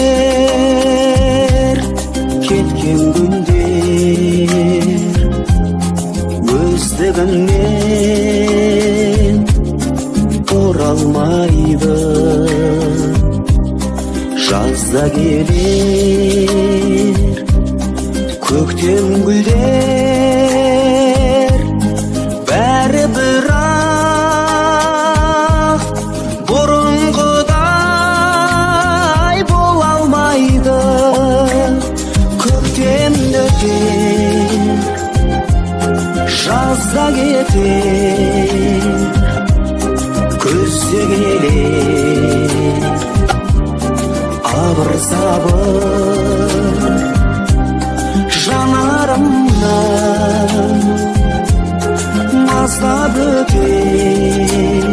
Günler, ketken günler, özlegenmen oralmaydı. Жазда gelir kökten gülder, bäri bırak burunguday bolalmaydı. Kökten öter, жазda keter, көзде gelir abır sabır janarımdan mazdap öter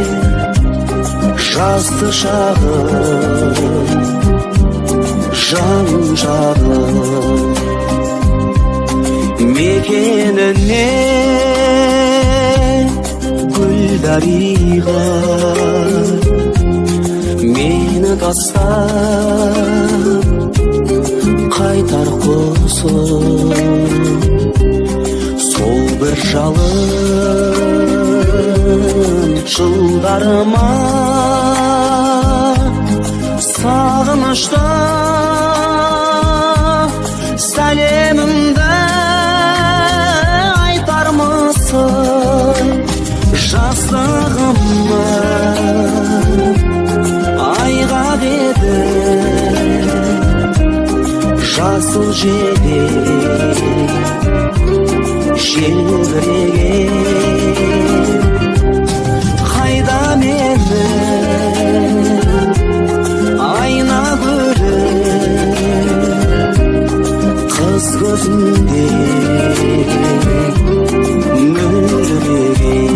жазды şağım жан жағым мекеніне гүлдариға мені тастап қайтар құсым сол бір жалын жылдарыма сағынышта сәлемімді айтармысың жастығымды айғақ еді жасыл желек желбіреген қайда мені айна көріп қыз көзінде мөлдіреген.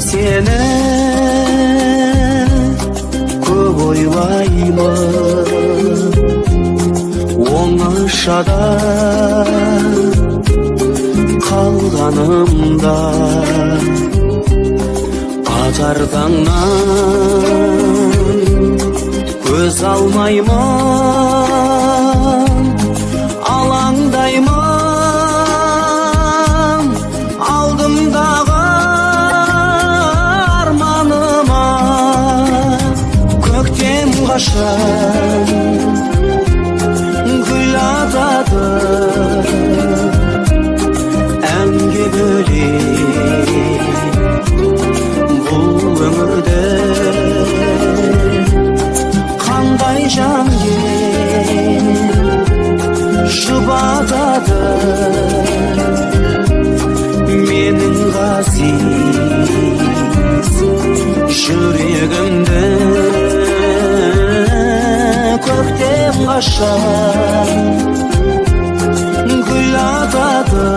Seni көп ойлаймын, оңашада қалғанымда атар таңнан көз алмаймын, алаңдаймын алдымдағы қашан гүл атады әнге бөлеп бұл өмірді қандай жан жұбатады менің ғазиз жүрегімді көктем қашан гүл атады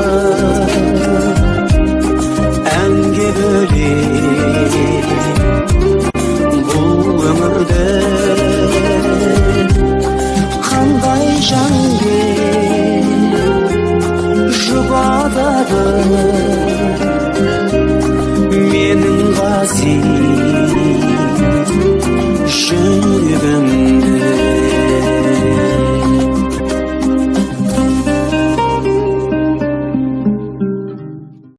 әнге бөлеп бұл өмірді қандай жанге жұбатады менің ғазиз